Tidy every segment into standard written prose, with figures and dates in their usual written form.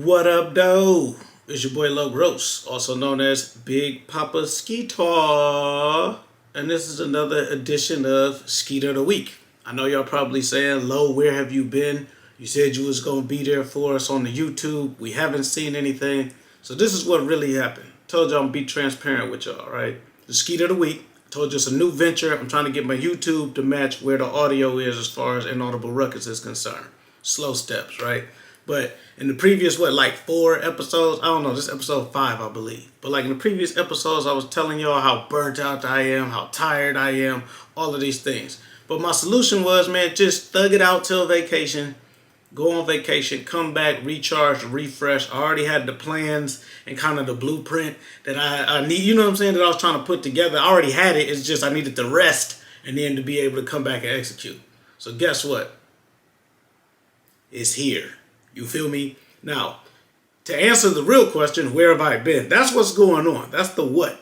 What up, though? It's your boy Low Gross, also known as Big Papa Skeetar. And this is another edition of Skeeter of the Week. I know y'all probably saying, Low, where have you been? You said you was going to be there for us on the YouTube. We haven't seen anything. So this is what really happened. Told y'all I'm be transparent with y'all, right? The Skeeter of the Week. Told you it's a new venture. I'm trying to get my YouTube to match where the audio is as far as Inaudible Ruckus is concerned. Slow steps, right? But in the previous, 4 episodes? I don't know. This is episode 5, I believe. But in the previous episodes, I was telling y'all how burnt out I am, how tired I am, all of these things. But my solution was, man, just thug it out till vacation. Go on vacation, come back, recharge, refresh. I already had the plans and kind of the blueprint that I need, you know what I'm saying, that I was trying to put together. I already had it. It's just I needed to rest and then to be able to come back and execute. So guess what? It's here. You feel me? Now, to answer the real question, where have I been? That's what's going on. That's the what.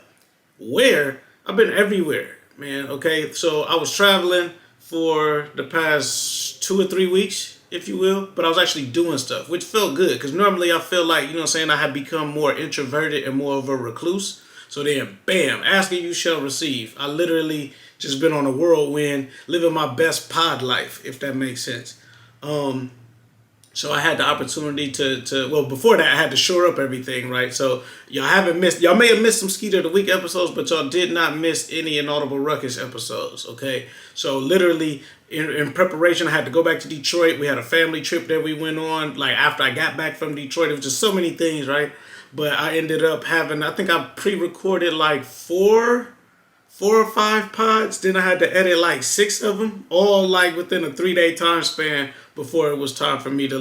Where? I've been everywhere, man. Okay, so I was traveling for the past 2 or 3 weeks, if you will, but I was actually doing stuff, which felt good, because normally I feel like, you know what I'm saying, I had become more introverted and more of a recluse. So then, bam, asking you shall receive. I literally just been on a whirlwind, living my best pod life, if that makes sense. So I had the opportunity to before that I had to shore up everything, right? So y'all may have missed some Skeeter of the Week episodes, but y'all did not miss any Inaudible Ruckus episodes, okay? So literally in preparation, I had to go back to Detroit. We had a family trip that we went on, after I got back from Detroit. It was just so many things, right? But I ended up having, I think I pre-recorded four or 5 pods. Then I had to edit 6 of them, all within a 3-day time span before it was time for me to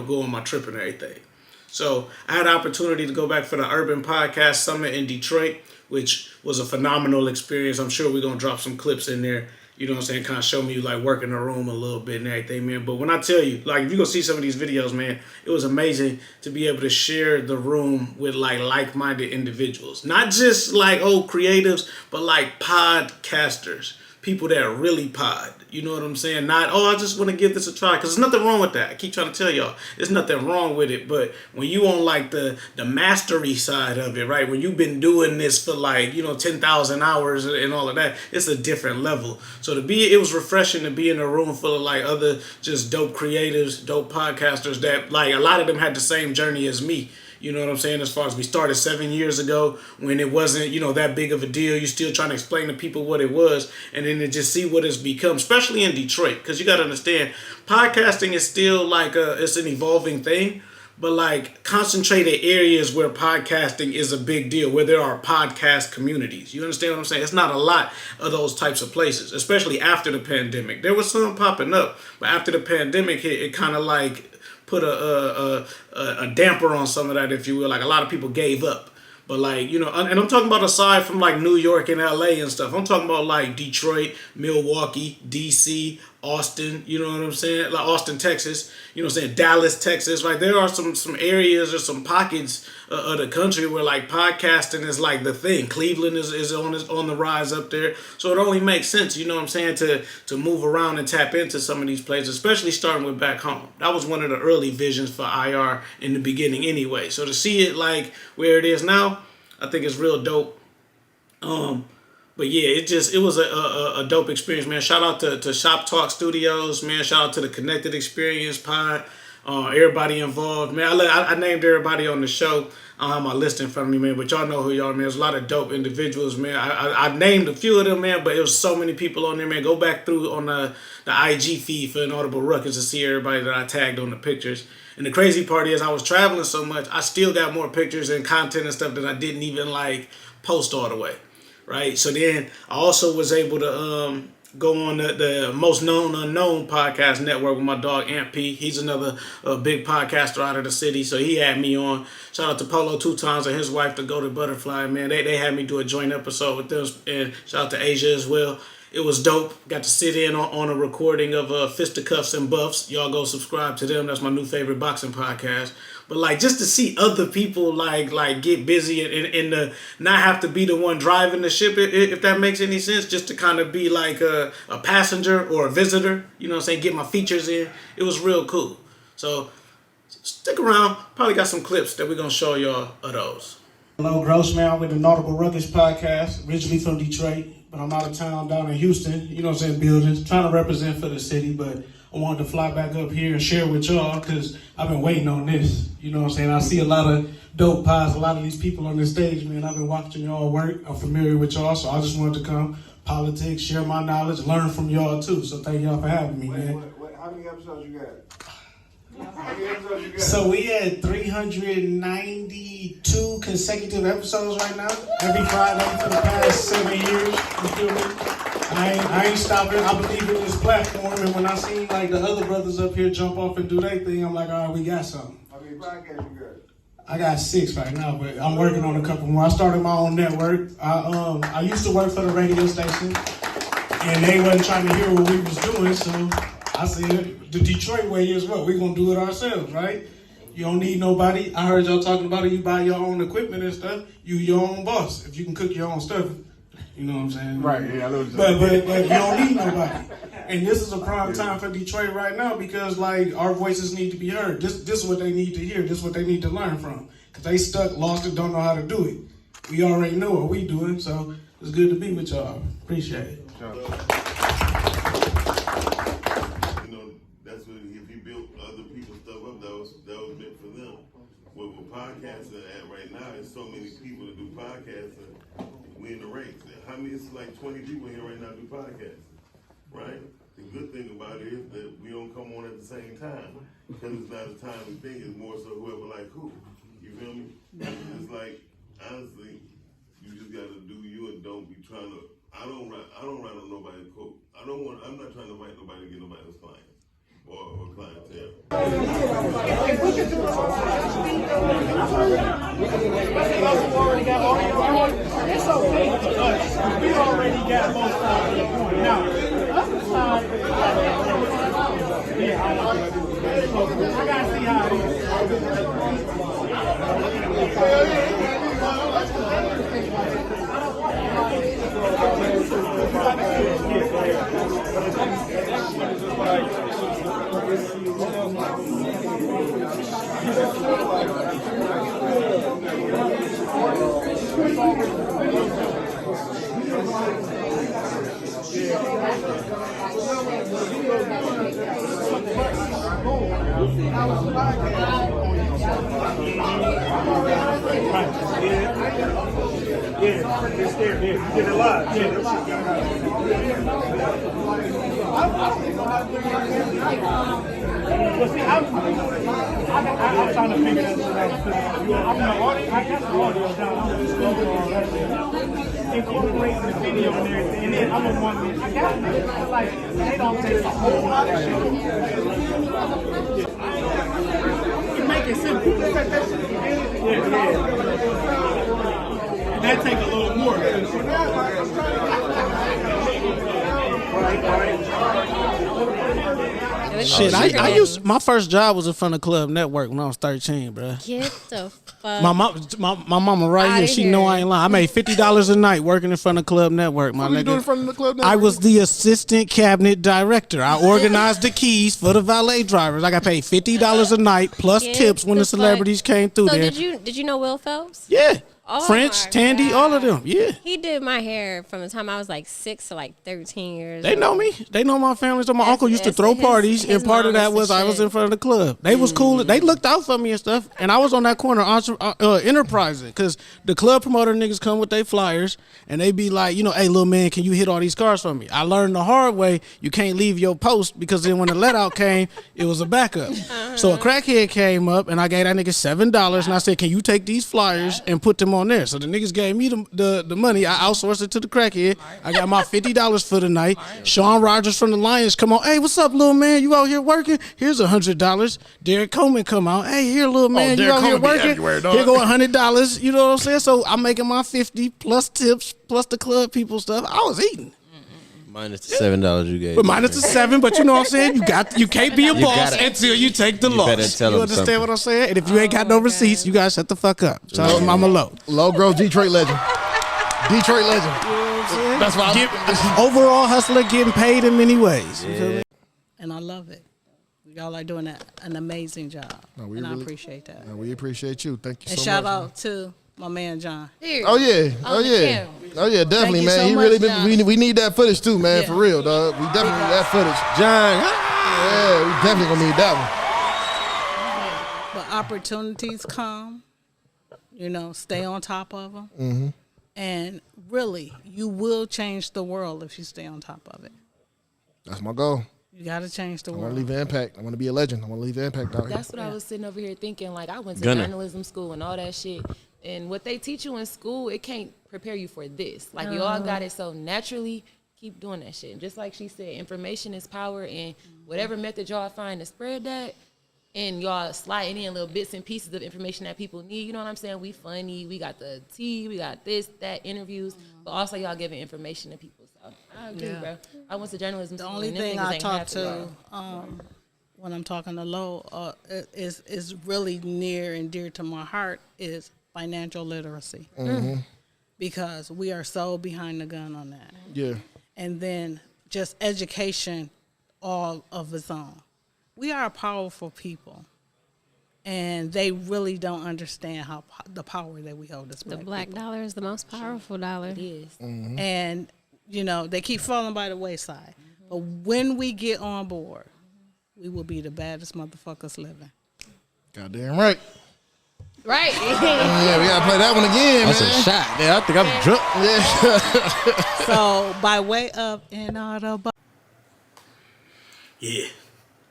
go on my trip and everything. So I had the opportunity to go back for the Urban Podcast Summit in Detroit, which was a phenomenal experience. I'm sure we're going to drop some clips in there, you know what I'm saying, kind of show me working the room a little bit and everything, man. But when I tell you, if you go see some of these videos, man, it was amazing to be able to share the room with like-minded individuals. Not just old creatives, but podcasters. People that are really pod. You know what I'm saying? Not, I just want to give this a try. Because there's nothing wrong with that. I keep trying to tell y'all. There's nothing wrong with it. But when you on the mastery side of it, right? When you've been doing this for 10,000 hours and all of that, it's a different level. So it was refreshing to be in a room full of other just dope creatives, dope podcasters that a lot of them had the same journey as me. You know what I'm saying? As far as we started 7 years ago when it wasn't, that big of a deal. You're still trying to explain to people what it was. And then to just see what it's become, especially in Detroit. Because you got to understand, podcasting is still it's an evolving thing. But concentrated areas where podcasting is a big deal, where there are podcast communities. You understand what I'm saying? It's not a lot of those types of places, especially after the pandemic. There was some popping up. But after the pandemic hit, it kind of put a damper on some of that, if you will. A lot of people gave up. But and I'm talking about aside from New York and LA and stuff. I'm talking about Detroit, Milwaukee, DC, Austin, you know what I'm saying? Austin, Texas, you know what I'm saying? Dallas, Texas. There are some areas or some pockets of the country where podcasting is the thing. Cleveland is on the rise up there. So it only makes sense, you know what I'm saying, to move around and tap into some of these places, especially starting with back home. That was one of the early visions for IR in the beginning anyway. So to see it where it is now, I think it's real dope. But yeah, it was a dope experience, man. Shout out to Shop Talk Studios, man. Shout out to the Connected Experience Pod. Everybody involved, man. I named everybody on the show. I don't have my list in front of me, man, but y'all know who y'all are, man. There's a lot of dope individuals, man. I named a few of them, man, but it was so many people on there, man. Go back through on the IG feed for Inaudible Ruckus to see everybody that I tagged on the pictures. And the crazy part is I was traveling so much, I still got more pictures and content and stuff that I didn't even post all the way. Right, so then I also was able to go on the Most Known Unknown podcast network with my dog Amp P. He's another big podcaster out of the city, so he had me on. Shout out to Polo 2 Times and his wife, the Golden Butterfly, man. They had me do a joint episode with them, and shout out to Asia as well. It was dope. Got to sit in on a recording of Fisticuffs and Buffs. Y'all go subscribe to them. That's my new favorite boxing podcast. But just to see other people get busy and not have to be the one driving the ship, if that makes any sense, just to kind of be a passenger or a visitor, you know what I'm saying, get my features in. It was real cool. So Stick around. Probably got some clips that we're going to show y'all of those. Hello, Gross Man with the Nautical Ruckus Podcast, originally from Detroit, but I'm out of town down in Houston, you know what I'm saying, buildings, trying to represent for the city, but I wanted to fly back up here and share with y'all because I've been waiting on this, you know what I'm saying. I see a lot of dope pies, a lot of these people on this stage, man. I've been watching y'all work. I'm familiar with y'all, so I just wanted to come, politics, share my knowledge, learn from y'all too, so thank y'all for having me, man. How many episodes you got? So we had 392 consecutive episodes right now, every Friday for the past 7 years. You feel me? I ain't stopping. I believe in this platform, and when I seen like the other brothers up here jump off and do their thing, I'm like, all right, we got something. How many podcasts you got? I got 6 right now, but I'm working on a couple more. I started my own network. I used to work for the radio station, and they wasn't trying to hear what we was doing, so I said, the Detroit way is what? We're going to do it ourselves, right? You don't need nobody. I heard y'all talking about it. You buy your own equipment and stuff. You your own boss. If you can cook your own stuff, you know what I'm saying? Right, yeah, I know what you're saying. But you don't need nobody. And this is a prime time for Detroit right now because, like, our voices need to be heard. This is what they need to hear. This is what they need to learn from. Because they stuck, lost, and don't know how to do it. We already know what we doing, so it's good to be with y'all. Appreciate it. Sure. Podcasts are at right now, there's so many people that do podcasts, and we in the race. How many? It's like 20 people here right now do podcasts, right? The good thing about it is that we don't come on at the same time because it's not a timely thing. It's more so whoever like who. You feel me? It's like honestly, you just gotta do you and don't be trying to. I don't write on nobody's quote. I'm not trying to write nobody to get nobody's clients. Or clientele. It's okay for us. We already got both sides of the point. Now, the other side, I gotta see how it You did a lot. Well, see, I'm trying to figure that out. I'm the audio. I got the audio down. I'm just going incorporate the video and everything. And then I'm the one that I got it. Like, they don't take a whole lot of shit. You make it simple. Yeah. And that take a little more. Shit, I used my first job was in front of Club Network when I was 13, bro. Get the fuck. My mama right here. She know I ain't lying. I made $50 a night working in front of Club Network. My What were you doing in nigga. front of the Club Network? I was the assistant cabinet director. I organized the keys for the valet drivers. I got paid $50 a night plus Get tips when the celebrities came through so there. did you know Will Phelps? Yeah. Oh French, my Tandy, God. all of them. Yeah. He did my hair from the time I was like 6 to like 13 years They know old. me. They know my family. So my uncle used to throw parties, his and part of mom that was was the I was shit. in front of the club. They was cool. They looked out for me and stuff. And I was on that corner enterprising because the club promoter niggas come with their flyers, and they be like, hey, little man, can you hit all these cars for me? I learned the hard way. You can't leave your post because then when the let out came, it was a backup. So a crackhead came up, and I gave that nigga $7, and I said, can you take these flyers and put them on there? So the niggas gave me the money. I outsourced it to the crackhead. I got my $50 for the night. Sean Rogers from the Lions come on. Hey, what's up, little man? You out here working? Here's $100. Derek Coleman come out. Hey, here, little man. You Derek out here Coleman be working? everywhere, dog. Here go $100. You know what I'm saying? So I'm making my 50 plus tips plus the club people stuff. I was eating. Minus the $7 you gave. But minus the 7, but you know what I'm saying? You can't be a boss gotta- until you take the you loss. better tell You them understand something. what I'm saying? And if you ain't got no receipts, you guys shut the fuck up. Shout out to Mama Low. Low growth Detroit legend. Detroit legend. That's why Overall hustler getting paid in many ways. You feel me? And I love it. Y'all are doing an amazing job, and I appreciate that. No, we appreciate you. Thank you And so shout much. out to my man John. Oh yeah, definitely, you man. so He much, really John. we need that footage too, man, Yeah. for real, dog. We definitely need that footage. John. Yeah, we definitely gonna need that But opportunities come, stay on top of them. Mm-hmm. And really, you will change the world if you stay on top of it. one. That's my goal. You got to change the I want world. to leave an impact. I want to be a legend. I want to leave an impact out here. That's what I was sitting over here thinking. Like, I went to Gunner. journalism school and all that shit. And what they teach you in school, it can't prepare you for this. Like, y'all got it so naturally. Keep doing that shit. And just like she said, information is power. And whatever method y'all find to spread that, and y'all sliding in little bits and pieces of information that people need. You know what I'm saying? We funny. We got the tea. We got this, that, interviews. But also y'all giving information to people. So I agree, bro. I went to journalism The school. only and them thing niggas I ain't talk half to the when I'm talking to Lo is really near and dear to my heart is financial literacy. Mm-hmm. Because we are so behind the gun on that. Yeah. And then just education all of its own. We are powerful people, and they really don't understand the power that we hold as The black black people. dollar is the most powerful dollar. It is. Mm-hmm. And, they keep falling by the wayside. But when we get on board, we will be the baddest motherfuckers living. Goddamn right. Right. Yeah, we gotta play that one again, That's a man. shot. Yeah, I think I'm drunk. Yeah. So, by way of inaudible. Yeah.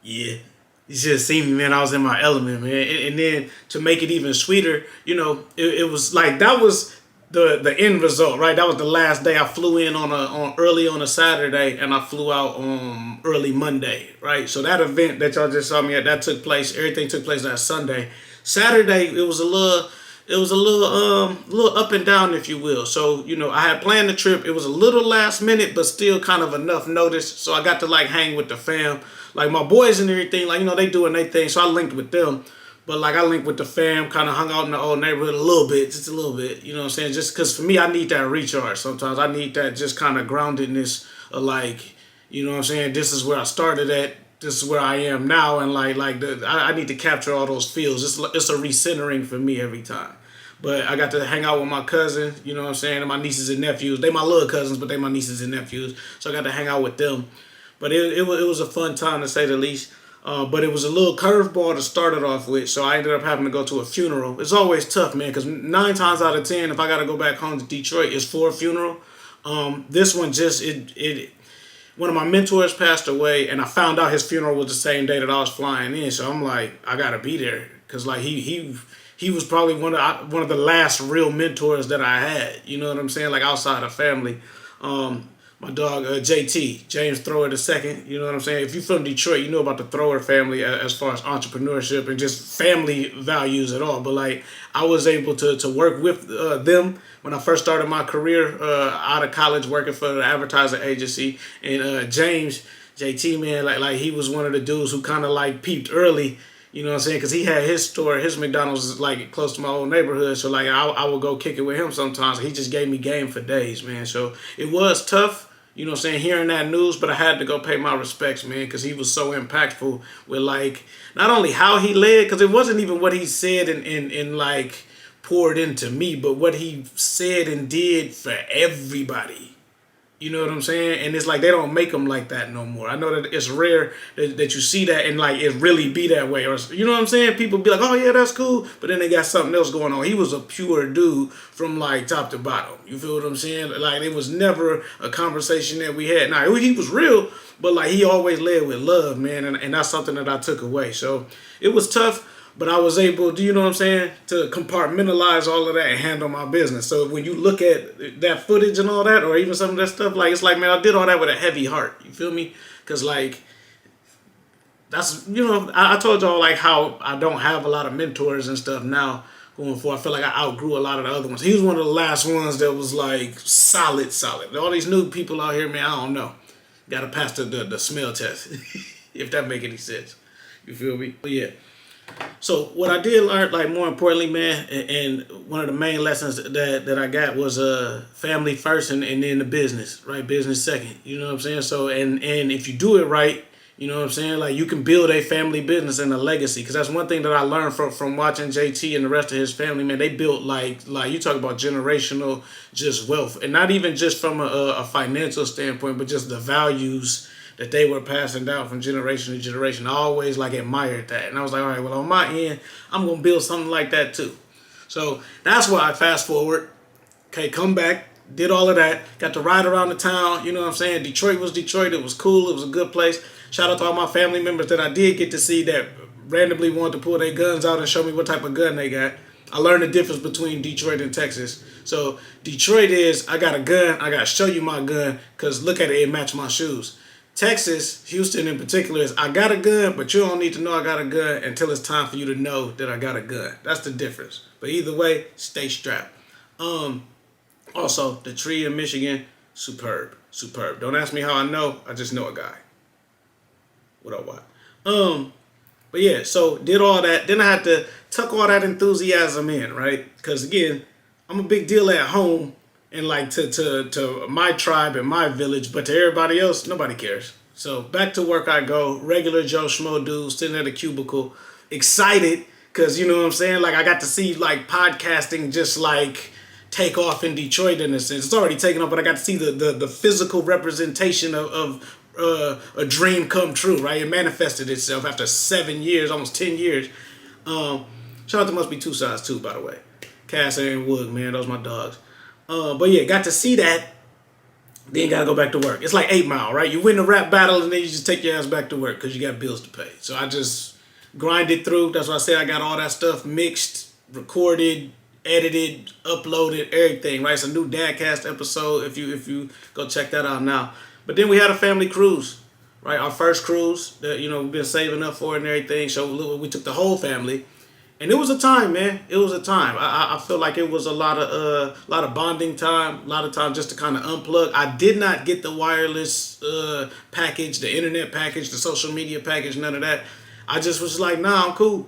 You should have seen me, man. I was in my element, man. And then to make it even sweeter, it was like that was the end result, right? That was the last day. I flew in on early on a Saturday, and I flew out on early Monday, right? So that event that y'all just saw me at, that took place. Everything took place that Sunday. Saturday, it was a little up and down, if you will. So, I had planned the trip. It was a little last minute, but still kind of enough notice. So I got to hang with the fam. Like my boys and everything, they doing their thing. So I linked with them. But I linked with the fam, kind of hung out in the old neighborhood a little bit, just a little bit. You know what I'm saying? Just because for me, I need that recharge sometimes. I need that just kind of groundedness of you know what I'm saying? This is where I started at. This is where I am now. And I need to capture all those feels. It's a recentering for me every time. But I got to hang out with my cousin, you know what I'm saying, and my nieces and nephews. They my little cousins, but they my nieces and nephews. So I got to hang out with them. But it was a fun time, to say the least. But it was a little curveball to start it off with, so I ended up having to go to a funeral. It's always tough, man, because 9 times out of 10, if I got to go back home to Detroit, it's for a funeral. This one one of my mentors passed away, and I found out his funeral was the same day that I was flying in. So I'm like, I gotta be there, because he was probably one of the last real mentors that I had. You know what I'm saying? Outside of family. My dog, JT, James Thrower II, you know what I'm saying? If you're from Detroit, you know about the Thrower family as far as entrepreneurship and just family values at all. But I was able to work with them when I first started my career out of college working for the advertising agency. And James, JT, man, he was one of the dudes who kind of peeped early. You know what I'm saying? Because he had his store, his McDonald's is close to my old neighborhood. So I would go kick it with him sometimes. He just gave me game for days, man. So it was tough, you know what I'm saying, hearing that news. But I had to go pay my respects, man, because he was so impactful with not only how he led, because it wasn't even what he said and poured into me, but what he said and did for everybody. You know what I'm saying? And it's they don't make them like that no more. I know that it's rare that you see that and it really be that way. Or, you know what I'm saying? People be like, oh yeah, that's cool. But then they got something else going on. He was a pure dude from top to bottom. You feel what I'm saying? It was never a conversation that we had. Now, he was real, but he always led with love, man. And that's something that I took away. So it was tough. But I was able, do you know what I'm saying, to compartmentalize all of that and handle my business. So when you look at that footage and all that, or even some of that stuff, it's man, I did all that with a heavy heart. You feel me? Because that's, I told y'all how I don't have a lot of mentors and stuff now going forward. I feel like I outgrew a lot of the other ones. He was one of the last ones that was solid. All these new people out here, man, I don't know. Got to pass the smell test, if that make any sense. You feel me? But yeah. So what I did learn, more importantly, man, and one of the main lessons that I got was family first and then the business, right? Business second. You know what I'm saying? So and if you do it right, You know what I'm saying? Like, you can build a family business and a legacy. Because that's one thing that I learned from watching JT and the rest of his family, man. They built, like you talk about generational just wealth. And not even just from a financial standpoint, but just the values that they were passing down from generation to generation. I always, like, admired that. And I was like, all right, well, on my end, I'm going to build something like that, too. So that's why I fast forward. Okay, come back. Did all of that. Got to ride around the town. You know what I'm saying? Detroit was Detroit. It was cool. It was a good place. Shout out to all my family members that I did get to see that randomly wanted to pull their guns out and show me what type of gun they got. I learned the difference between Detroit and Texas. So Detroit is, I got a gun. I got to show you my gun because look at it. It matched my shoes. Texas, Houston in particular, is I got a gun, but you don't need to know I got a gun until it's time for you to know that I got a gun. That's the difference. But either way, stay strapped. Also, the tree in Michigan, superb. Don't ask me how I know. I just know a guy. What up, what? But yeah, so did all that. Then I had to tuck all that enthusiasm in, right? Because again, I'm a big deal at home and like to my tribe and my village, but to everybody else, nobody cares. So back to work I go, regular Joe Schmo dude sitting at a cubicle, excited because you know what I'm saying? Like I got to see like podcasting just like take off in Detroit in a sense. It's already taken off, but I got to see the physical representation of a dream come true, right? It manifested itself after 7 years, almost 10 years. Shout out to Must Be Two Sides too, by the way. Cass and Wood, man, those my dogs. But yeah, got to see that. Then gotta go back to work. It's like 8 Mile, right? You win the rap battle and then you just take your ass back to work because you got bills to pay. So I just grinded through. That's why I said I got all that stuff mixed, recorded, edited, uploaded, everything, right? It's a new Dadcast episode if you go check that out now. But then we had a family cruise, right? Our first cruise that, you know, we've been saving up for and everything. So we took the whole family. And it was a time, man. It was a time. I feel like it was a lot of bonding time, a lot of time just to kind of unplug. I did not get the wireless package, the internet package, the social media package, none of that. I just was like, nah, I'm cool.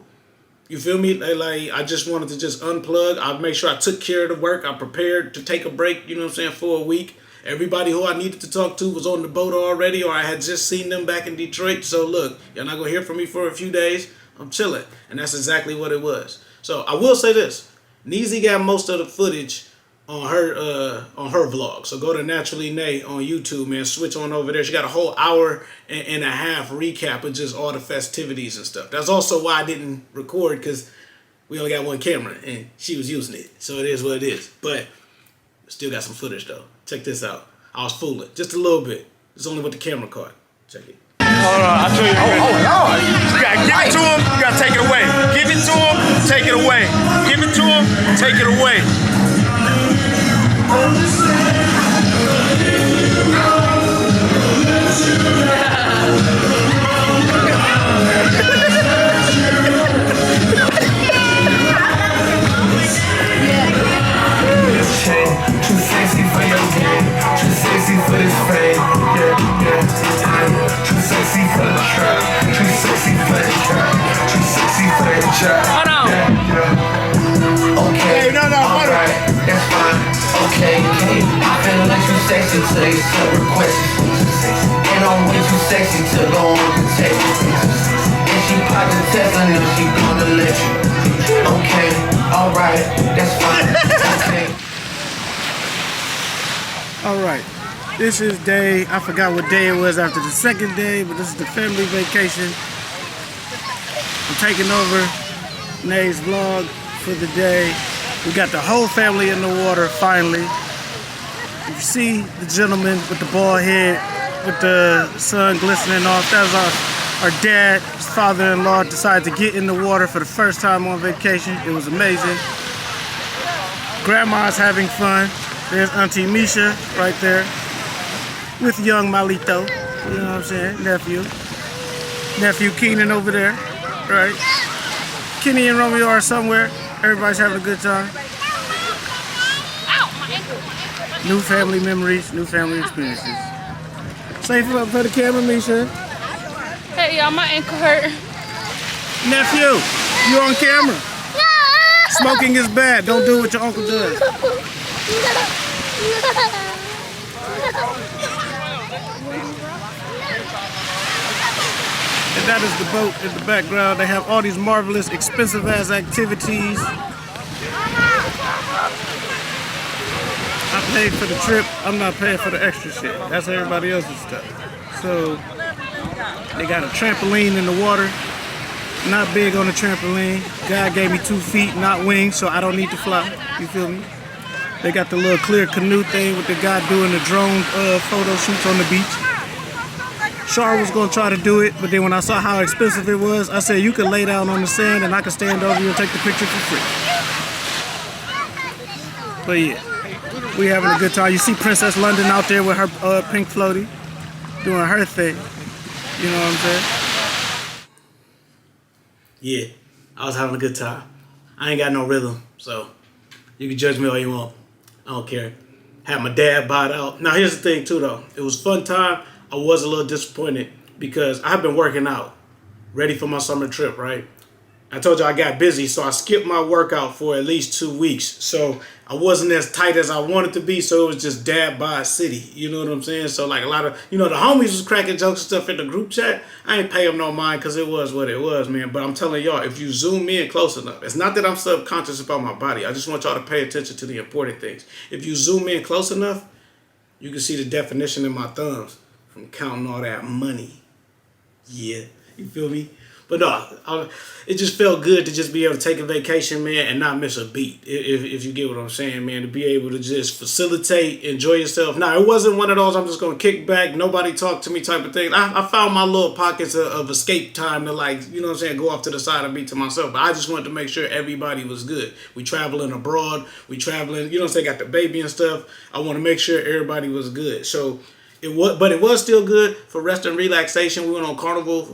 You feel me? Like I just wanted to just unplug. I made sure I took care of the work. I prepared to take a break, you know what I'm saying, for a week. Everybody who I needed to talk to was on the boat already, or I had just seen them back in Detroit. So look, y'all not gonna hear from me for a few days. I'm chilling. And that's exactly what it was. So I will say this. Neezy got most of the footage on her vlog. So go to Naturally Nay on YouTube, man. Switch on over there. She got a whole hour and a half recap of just all the festivities and stuff. That's also why I didn't record, because we only got one camera and she was using it. So it is what it is. But still got some footage though. Check this out. I was fooling. Just a little bit. It's only what the camera caught. Check it. Hold on, I'll show you. Lord. You gotta give it to him, you gotta take it away. Give it to him, take it away. Give it to him, take it away. Too sexy for your game, too sexy for this fame. Too sexy for the trap, too sexy for the trap, too sexy for the trap. Hold on. Okay, alright, that's fine. Okay, I feel like you sexy till they still request. And I'm way too sexy to go on the text. And she popped the test and then she gonna let you. Okay, alright, that's fine. Okay. All right, this is day, I forgot what day it was after the second day, but this is the family vacation. I'm taking over Nay's vlog for the day. We got the whole family in the water finally. You see the gentleman with the bald head, with the sun glistening off. That was our dad, his father-in-law, decided to get in the water for the first time on vacation. It was amazing. Grandma's having fun. There's Auntie Misha right there with young Malito, you know what I'm saying, nephew Keenan over there, right? Kenny and Romeo are somewhere. Everybody's having a good time. New family memories, new family experiences. Safe up for the camera, Misha. Hey y'all, my ankle hurt. Nephew, you on camera. Smoking is bad. Don't do what your uncle does. And that is the boat in the background. They have all these marvelous, expensive-ass activities. I paid for the trip. I'm not paying for the extra shit. That's everybody else's stuff. So, they got a trampoline in the water. Not big on the trampoline. God gave me 2 feet, not wings, so I don't need to fly. You feel me? They got the little clear canoe thing with the guy doing the drone photo shoots on the beach. Char was gonna try to do it, but then when I saw how expensive it was, I said you could lay down on the sand and I could stand over you and take the picture for free. But yeah, we having a good time. You see Princess London out there with her pink floaty, doing her thing. You know what I'm saying? Yeah, I was having a good time. I ain't got no rhythm, so you can judge me all you want. I don't care. Had my dad bought out. Now here's the thing too though. It was a fun time. I was a little disappointed because I've been working out, ready for my summer trip, right? I told you I got busy, so I skipped my workout for at least 2 weeks. So I wasn't as tight as I wanted to be, so it was just dad by a city. You know what I'm saying? So like a lot of, the homies was cracking jokes and stuff in the group chat. I ain't pay them no mind because it was what it was, man. But I'm telling y'all, if you zoom in close enough, it's not that I'm subconscious about my body. I just want y'all to pay attention to the important things. If you zoom in close enough, you can see the definition in my thumbs from counting all that money. Yeah, you feel me? But no, it just felt good to just be able to take a vacation, man, and not miss a beat, if you get what I'm saying, man, to be able to just facilitate, enjoy yourself. Now, it wasn't one of those I'm just going to kick back, nobody talk to me type of thing. I found my little pockets of escape time to, like, you know what I'm saying, go off to the side and be to myself. But I just wanted to make sure everybody was good. We traveling abroad, we traveling, you know what I'm saying, got the baby and stuff. I want to make sure everybody was good. So, it was still good for rest and relaxation. We went on Carnival,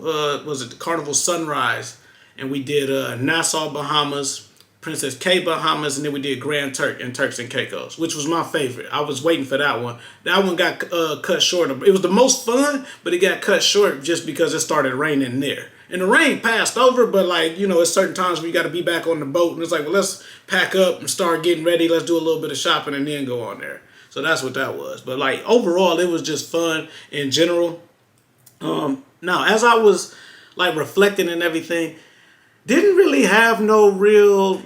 Carnival Sunrise, and we did Nassau, Bahamas, Princess K, Bahamas, and then we did Grand Turk and Turks and Caicos, which was my favorite. I was waiting for that one. That one got cut short. It was the most fun, but it got cut short just because it started raining there. And the rain passed over, but it's certain times where you got to be back on the boat, and it's like, well, let's pack up and start getting ready. Let's do a little bit of shopping and then go on there. So that's what that was. But overall, it was just fun in general. Now, as I was reflecting and everything, didn't really have no real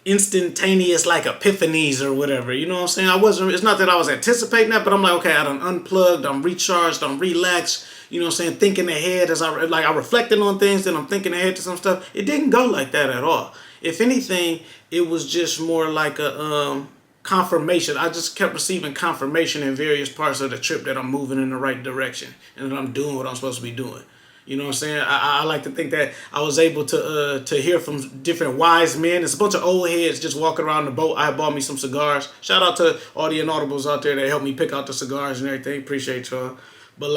instantaneous epiphanies or whatever. You know what I'm saying? It's not that I was anticipating that, but I'm like, okay, I done unplugged, I'm recharged, I'm relaxed. You know what I'm saying? Thinking ahead as I reflected on things, then I'm thinking ahead to some stuff. It didn't go like that at all. If anything, it was just more like a confirmation. I just kept receiving confirmation in various parts of the trip that I'm moving in the right direction and that I'm doing what I'm supposed to be doing. You know what I'm saying? I like to think that I was able to hear from different wise men. It's a bunch of old heads just walking around the boat. I bought me some cigars. Shout out to all the inaudibles out there that helped me pick out the cigars and everything. Appreciate y'all. But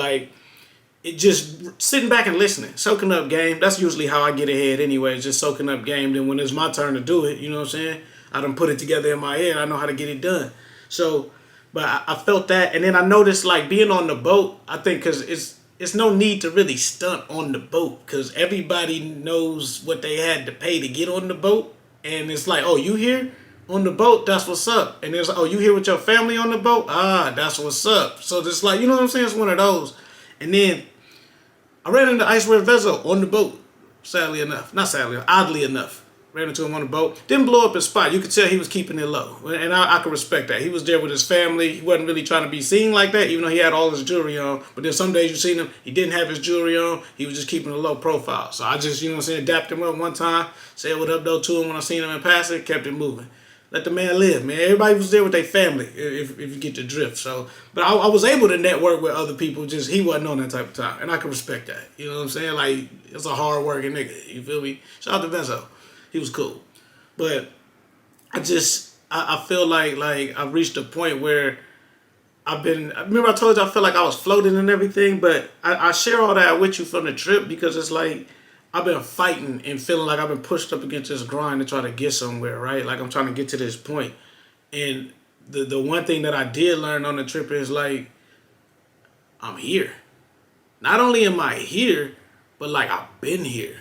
it just sitting back and listening, soaking up game. That's usually how I get ahead anyway, just soaking up game. Then when it's my turn to do it, you know what I'm saying? I done put it together in my head. I know how to get it done. So, but I felt that. And then I noticed being on the boat, I think because it's no need to really stunt on the boat because everybody knows what they had to pay to get on the boat. And it's like, oh, you here on the boat? That's what's up. And it's like, oh, you here with your family on the boat? Ah, that's what's up. So it's you know what I'm saying? It's one of those. And then I ran into Icewear Vezo on the boat. Oddly enough. Ran into him on the boat. Didn't blow up his spot. You could tell he was keeping it low. And I could respect that. He was there with his family. He wasn't really trying to be seen like that, even though he had all his jewelry on. But then some days you seen him, he didn't have his jewelry on. He was just keeping a low profile. So I just, you know what I'm saying, dapped him up one time. Said what up, though, to him when I seen him in passing. Kept it moving. Let the man live, man. Everybody was there with their family, if you get the drift. So, but I was able to network with other people. Just he wasn't on that type of time. And I can respect that. You know what I'm saying? It's a hard-working nigga. You feel me? Shout out to Vezo. He was cool. But I feel like I've reached a point where remember I told you I felt like I was floating and everything, but I share all that with you from the trip because it's I've been fighting and feeling like I've been pushed up against this grind to try to get somewhere, right? I'm trying to get to this point. And the one thing that I did learn on the trip is I'm here. Not only am I here, but I've been here.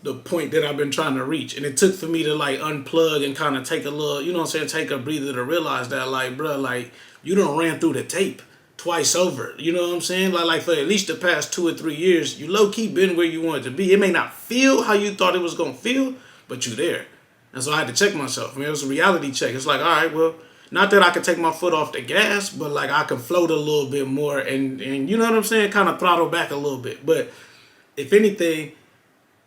The point that I've been trying to reach. And it took for me to unplug and kind of take a little, you know what I'm saying, take a breather to realize that bruh, you done ran through the tape. twice over. You know what I'm saying? Like for at least the past 2 or 3 years, you low key been where you wanted to be. It may not feel how you thought it was gonna feel, but you there. And so I had to check myself. I mean, it was a reality check. It's like, all right, well, not that I can take my foot off the gas, but like I can float a little bit more and you know what I'm saying? Kind of throttle back a little bit. But if anything,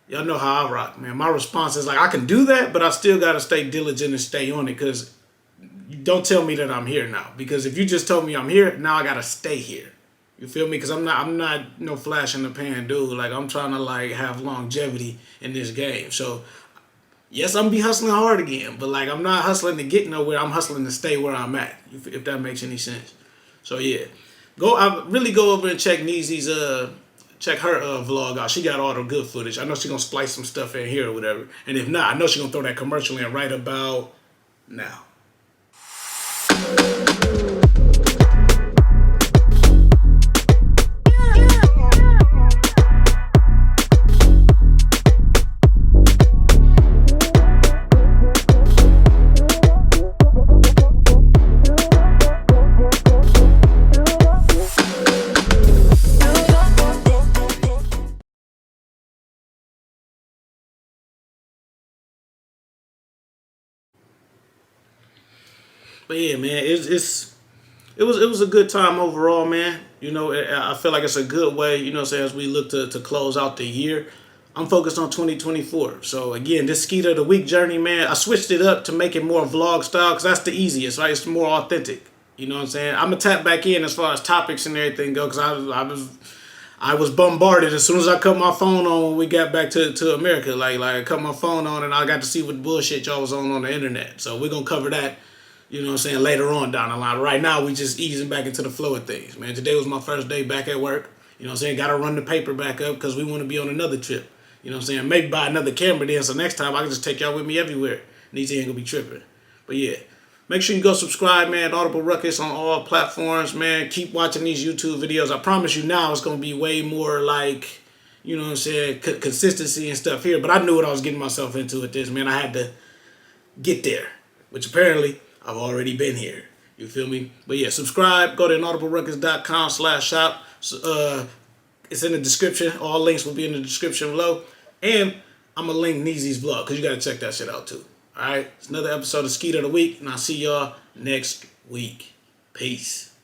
y'all know how I rock, man. My response is like, I can do that, but I still got to stay diligent and stay on it, because don't tell me that I'm here now. Because if you just told me I'm here, now I got to stay here. You feel me? Because I'm not no flash in the pan dude. Like, I'm trying to like have longevity in this game. So yes, I'm gonna be hustling hard again, but like I'm not hustling to get nowhere. I'm hustling to stay where I'm at, if that makes any sense. So yeah, I really go over and check Neezy's check her vlog out. She got all the good footage. I know she's gonna splice some stuff in here or whatever. And if not, I know she's gonna throw that commercial in right about now. But yeah, man, it was a good time overall, man. You know, I feel like it's a good way, you know, as we look to close out the year. I'm focused on 2024. So again, this Skeet of the Week journey, man, I switched it up to make it more vlog style because that's the easiest, right? It's more authentic. You know what I'm saying? I'm gonna tap back in as far as topics and everything go, because I was bombarded as soon as I cut my phone on when we got back to America. Like I cut my phone on and I got to see what bullshit y'all was on the internet. So we're gonna cover that, you know what I'm saying, later on down the line. Right now, we just easing back into the flow of things, man. Today was my first day back at work. You know what I'm saying? Got to run the paper back up because we want to be on another trip. You know what I'm saying? Maybe buy another camera then, so next time I can just take y'all with me everywhere. These ain't going to be tripping. But yeah, make sure you go subscribe, man. Audible Ruckus on all platforms, man. Keep watching these YouTube videos. I promise you now it's going to be way more like, you know what I'm saying, consistency and stuff here. But I knew what I was getting myself into with this, man. I had to get there, which apparently I've already been here. You feel me? But yeah, subscribe. Go to inaudibleruckus.com/shop. It's in the description. All links will be in the description below. And I'm going to link Neezy's vlog because you got to check that shit out too. All right? It's another episode of Skeet of the Week, and I'll see y'all next week. Peace.